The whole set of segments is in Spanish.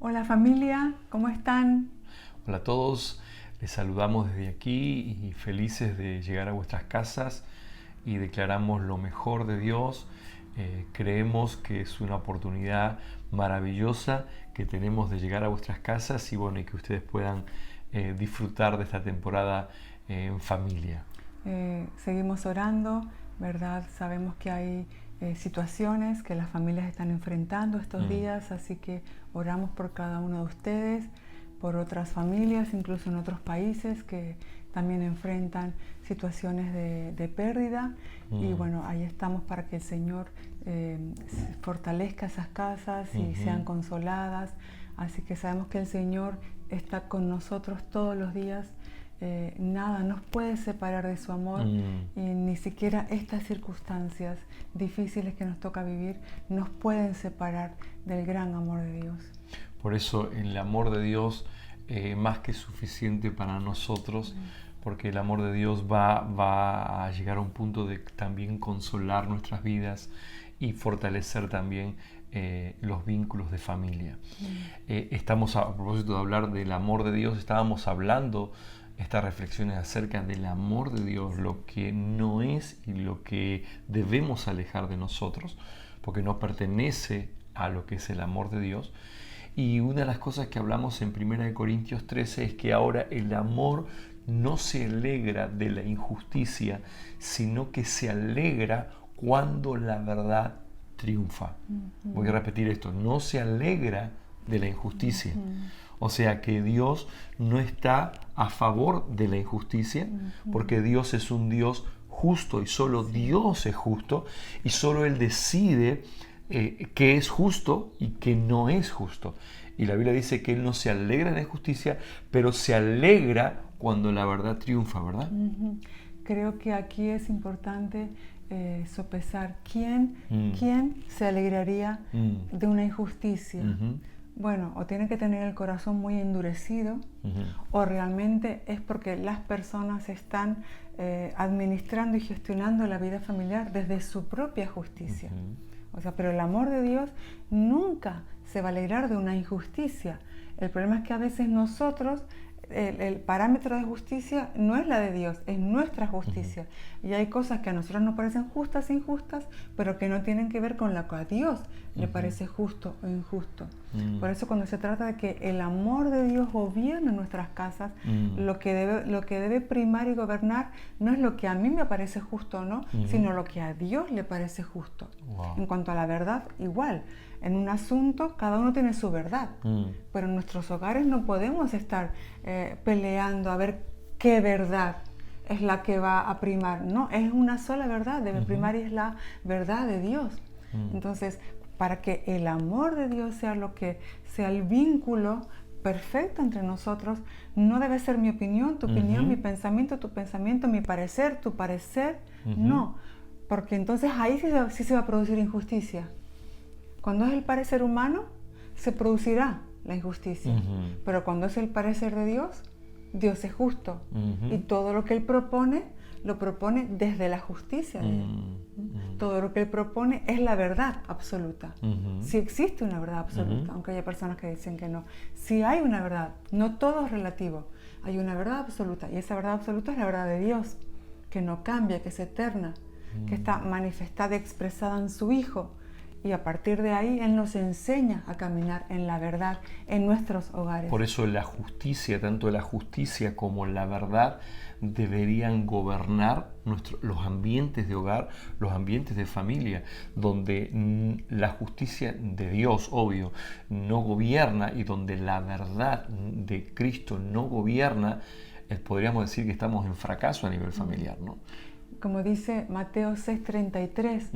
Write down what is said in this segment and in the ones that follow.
Hola familia, ¿cómo están? Hola a todos, les saludamos desde aquí y felices de llegar a vuestras casas y declaramos lo mejor de Dios. Creemos que es una oportunidad maravillosa que tenemos de llegar a vuestras casas y bueno, y que ustedes puedan disfrutar de esta temporada en familia. Seguimos orando, ¿verdad? Sabemos que hay situaciones que las familias están enfrentando estos días, así que oramos por cada uno de ustedes, por otras familias, incluso en otros países que también enfrentan situaciones de pérdida. Y bueno, ahí estamos para que el Señor fortalezca esas casas y sean consoladas. Así que sabemos que el Señor está con nosotros todos los días. Nada nos puede separar de su amor y ni siquiera estas circunstancias difíciles que nos toca vivir nos pueden separar del gran amor de Dios. Por eso el amor de Dios más que suficiente para nosotros, porque el amor de Dios va a llegar a un punto de también consolar nuestras vidas y fortalecer también los vínculos de familia. Estamos, a propósito de hablar del amor de Dios, estábamos hablando estas reflexiones acerca del amor de Dios, lo que no es y lo que debemos alejar de nosotros, porque no pertenece a lo que es el amor de Dios. Y una de las cosas que hablamos en 1 Corintios 13 es que ahora el amor no se alegra de la injusticia, sino que se alegra cuando la verdad triunfa. Voy a repetir esto, no se alegra de la injusticia. O sea que Dios no está a favor de la injusticia, porque Dios es un Dios justo y solo Dios es justo y solo Él decide qué es justo y qué no es justo. Y la Biblia dice que Él no se alegra en la injusticia, pero se alegra cuando la verdad triunfa, ¿verdad? Creo que aquí es importante sopesar quién se alegraría de una injusticia. Bueno, o tiene que tener el corazón muy endurecido, o realmente es porque las personas están administrando y gestionando la vida familiar desde su propia justicia. O sea, pero el amor de Dios nunca se va a alegrar de una injusticia. El problema es que a veces nosotros, el parámetro de justicia no es la de Dios, es nuestra justicia. Y hay cosas que a nosotros nos parecen justas e injustas, pero que no tienen que ver con lo que a Dios le parece justo o injusto. Por eso cuando se trata de que el amor de Dios gobierne nuestras casas, lo que debe primar y gobernar no es lo que a mí me parece justo o no, sino lo que a Dios le parece justo. Wow. En cuanto a la verdad, igual. En un asunto, cada uno tiene su verdad, pero en nuestros hogares no podemos estar peleando a ver qué verdad es la que va a primar. No, es una sola verdad, debe primar y es la verdad de Dios. Entonces, para que el amor de Dios sea lo que sea el vínculo perfecto entre nosotros, no debe ser mi opinión, tu opinión, mi pensamiento, tu pensamiento, mi parecer, tu parecer. No, porque entonces ahí sí se va a producir injusticia. Cuando es el parecer humano, se producirá la injusticia. Pero cuando es el parecer de Dios, Dios es justo. Y todo lo que Él propone, lo propone desde la justicia de Él. Todo lo que Él propone es la verdad absoluta. Si existe una verdad absoluta, aunque haya personas que dicen que no. Si hay una verdad, no todo es relativo. Hay una verdad absoluta. Y esa verdad absoluta es la verdad de Dios, que no cambia, que es eterna, que está manifestada y expresada en su Hijo. Y a partir de ahí Él nos enseña a caminar en la verdad en nuestros hogares. Por eso la justicia, tanto la justicia como la verdad, deberían gobernar los ambientes de hogar, los ambientes de familia, donde la justicia de Dios, obvio, no gobierna y donde la verdad de Cristo no gobierna, podríamos decir que estamos en fracaso a nivel familiar, ¿no? Como dice Mateo 6:33,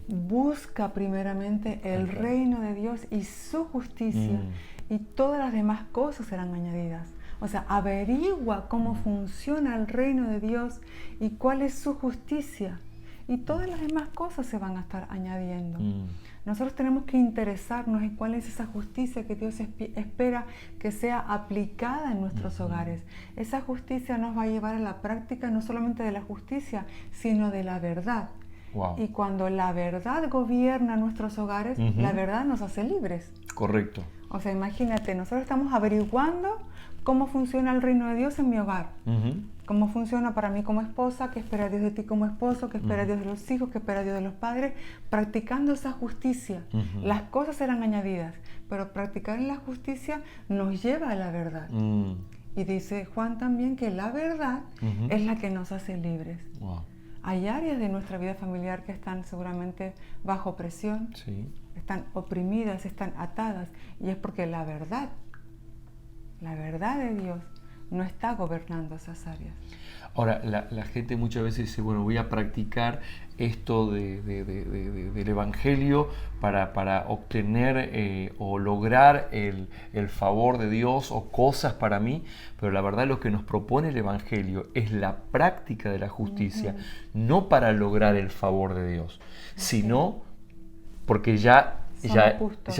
busca primeramente el reino de Dios y su justicia y todas las demás cosas serán añadidas. O sea, averigua cómo funciona el reino de Dios y cuál es su justicia y todas las demás cosas se van a estar añadiendo. Nosotros tenemos que interesarnos en cuál es esa justicia que Dios espera que sea aplicada en nuestros hogares. Esa justicia nos va a llevar a la práctica no solamente de la justicia, sino de la verdad. Wow. Y cuando la verdad gobierna nuestros hogares, la verdad nos hace libres. Correcto. O sea, imagínate, nosotros estamos averiguando cómo funciona el reino de Dios en mi hogar. Cómo funciona para mí como esposa, qué espera Dios de ti como esposo, qué espera Dios de los hijos, qué espera Dios de los padres, practicando esa justicia. Las cosas serán añadidas, pero practicar la justicia nos lleva a la verdad. Y dice Juan también que la verdad es la que nos hace libres. Wow. Hay áreas de nuestra vida familiar que están seguramente bajo presión, están oprimidas, están atadas, y es porque la verdad de Dios no está gobernando esas áreas. Ahora, la gente muchas veces dice, bueno, voy a practicar esto del Evangelio para obtener o lograr el favor de Dios o cosas para mí, pero la verdad lo que nos propone el Evangelio es la práctica de la justicia, no para lograr el favor de Dios, sino porque ya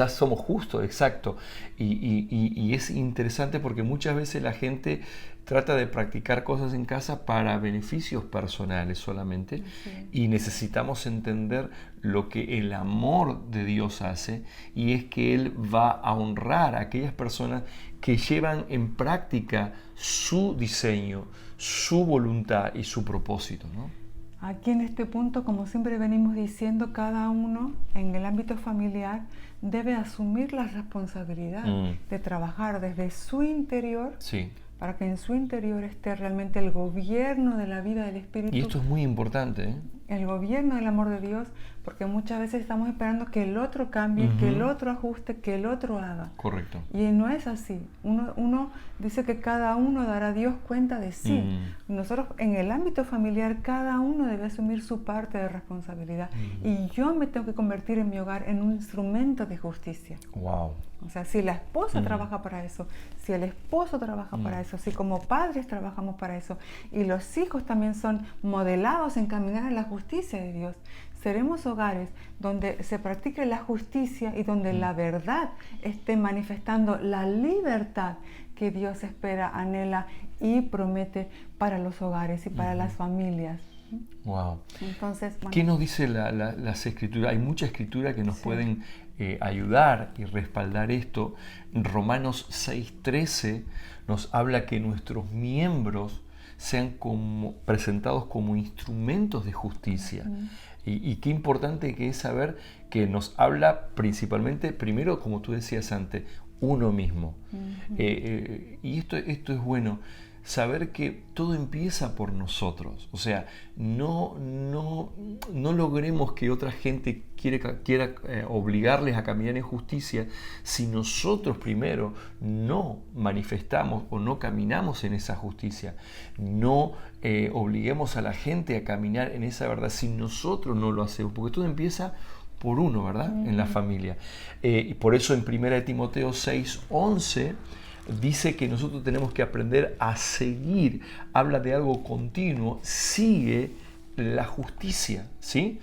somos justos, exacto. Y es interesante porque muchas veces la gente trata de practicar cosas en casa para beneficios personales solamente, y necesitamos entender lo que el amor de Dios hace, y es que Él va a honrar a aquellas personas que llevan en práctica su diseño, su voluntad y su propósito, ¿no? Aquí en este punto, como siempre venimos diciendo, cada uno en el ámbito familiar debe asumir la responsabilidad de trabajar desde su interior para que en su interior esté realmente el gobierno de la vida del Espíritu. Y esto es muy importante, ¿eh? El gobierno del amor de Dios, porque muchas veces estamos esperando que el otro cambie, que el otro ajuste, que el otro haga. Correcto. Y no es así. Uno dice que cada uno dará a Dios cuenta de sí. Nosotros en el ámbito familiar, cada uno debe asumir su parte de responsabilidad. Y yo me tengo que convertir en mi hogar en un instrumento de justicia. Wow. O sea, si la esposa trabaja para eso, si el esposo trabaja para eso, si como padres trabajamos para eso, y los hijos también son modelados en caminar en la justicia de Dios, seremos hogares donde se practique la justicia y donde la verdad esté manifestando la libertad que Dios espera, anhela y promete para los hogares y para las familias. Wow. Entonces, bueno, ¿qué nos dice las escrituras? Hay mucha escritura que nos pueden ayudar y respaldar esto. Romanos 6:13 nos habla que nuestros miembros sean presentados como instrumentos de justicia. Y qué importante que es saber que nos habla principalmente, primero, como tú decías antes, uno mismo. Y esto es bueno, saber que todo empieza por nosotros. O sea, no logremos que otra gente quiera obligarles a caminar en justicia si nosotros primero no manifestamos o no caminamos en esa justicia. No obliguemos a la gente a caminar en esa verdad si nosotros no lo hacemos, porque todo empieza por uno, ¿verdad? En la familia. Y por eso en 1 Timoteo 6:11 dice que nosotros tenemos que aprender a seguir, habla de algo continuo, sigue la justicia, ¿sí?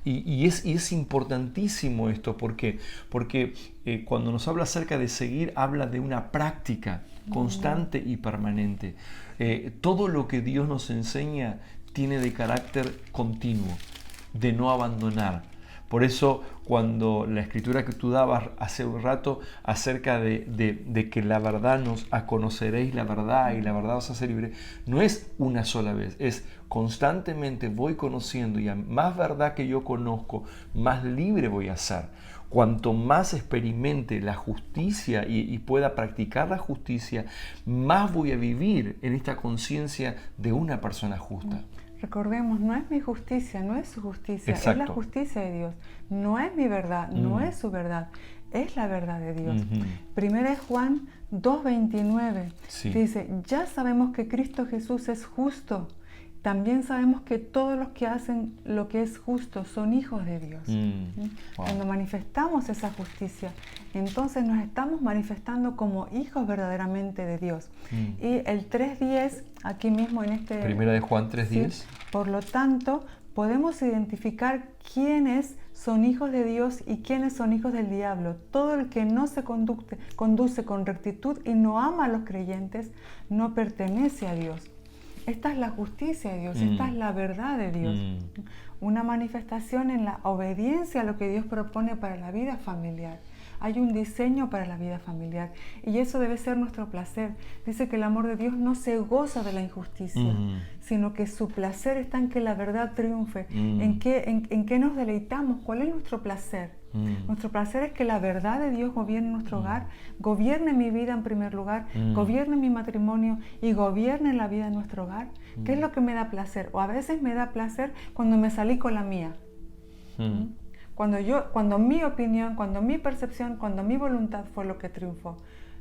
Y es importantísimo esto, porque cuando nos habla acerca de seguir, habla de una práctica constante y permanente. Todo lo que Dios nos enseña tiene de carácter continuo, de no abandonar. Por eso cuando la escritura que tú dabas hace un rato acerca de que la verdad conoceréis la verdad y la verdad os hace libre, no es una sola vez, es constantemente voy conociendo, y a más verdad que yo conozco, más libre voy a ser. Cuanto más experimente la justicia y pueda practicar la justicia, más voy a vivir en esta conciencia de una persona justa. Recordemos, no es mi justicia, no es su justicia, Exacto. Es la justicia de Dios. No es mi verdad, no es su verdad, es la verdad de Dios. Primera es Juan 2:29, dice, ya sabemos que Cristo Jesús es justo. También sabemos que todos los que hacen lo que es justo son hijos de Dios. Cuando manifestamos esa justicia, entonces nos estamos manifestando como hijos verdaderamente de Dios. Y el 3:10, aquí mismo en este... Primera de Juan 3:10. Por lo tanto, podemos identificar quiénes son hijos de Dios y quiénes son hijos del diablo. Todo el que no se conduce con rectitud y no ama a los creyentes, no pertenece a Dios. Esta es la justicia de Dios, esta es la verdad de Dios. Una manifestación en la obediencia a lo que Dios propone para la vida familiar. hay un diseño para la vida familiar y eso debe ser nuestro placer. Dice que el amor de Dios no se goza de la injusticia, sino que su placer está en que la verdad triunfe. ¿En qué nos deleitamos? ¿Cuál es nuestro placer? Nuestro placer es que la verdad de Dios gobierne nuestro hogar, gobierne mi vida en primer lugar, gobierne mi matrimonio y gobierne la vida de nuestro hogar. ¿Qué es lo que me da placer? O a veces me da placer cuando me salí con la mía. Cuando mi opinión, cuando mi percepción, cuando mi voluntad fue lo que triunfó.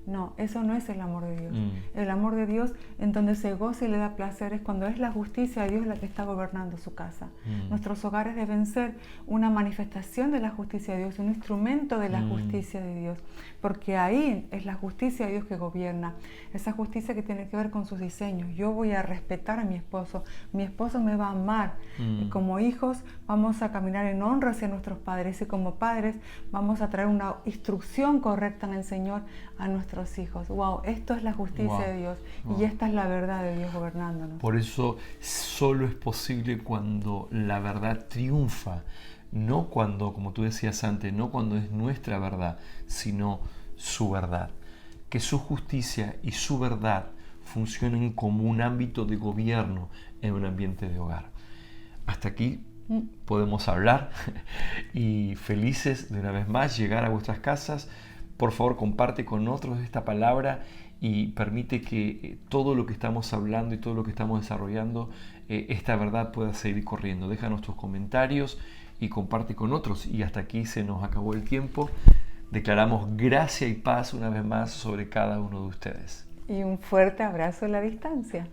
No, eso no es el amor de Dios. El amor de Dios en donde se goza y le da placer es cuando es la justicia de Dios la que está gobernando su casa. Nuestros hogares deben ser una manifestación de la justicia de Dios, un instrumento de la justicia de Dios, porque ahí es la justicia de Dios que gobierna, esa justicia que tiene que ver con sus diseños. Yo voy a respetar a mi esposo me va a amar. Y como hijos vamos a caminar en honra hacia nuestros padres y como padres vamos a traer una instrucción correcta en el Señor a nuestros hijos. Wow, esto es la justicia de Dios y esta es la verdad de Dios gobernándonos. Por eso solo es posible cuando la verdad triunfa, no cuando, como tú decías antes, no cuando es nuestra verdad, sino su verdad. Que su justicia y su verdad funcionen como un ámbito de gobierno en un ambiente de hogar. Hasta aquí podemos hablar y felices de una vez más llegar a vuestras casas. Por favor, comparte con otros esta palabra y permite que todo lo que estamos hablando y todo lo que estamos desarrollando, esta verdad pueda seguir corriendo. Déjanos tus comentarios y comparte con otros. Y hasta aquí se nos acabó el tiempo. Declaramos gracia y paz una vez más sobre cada uno de ustedes. Y un fuerte abrazo a la distancia.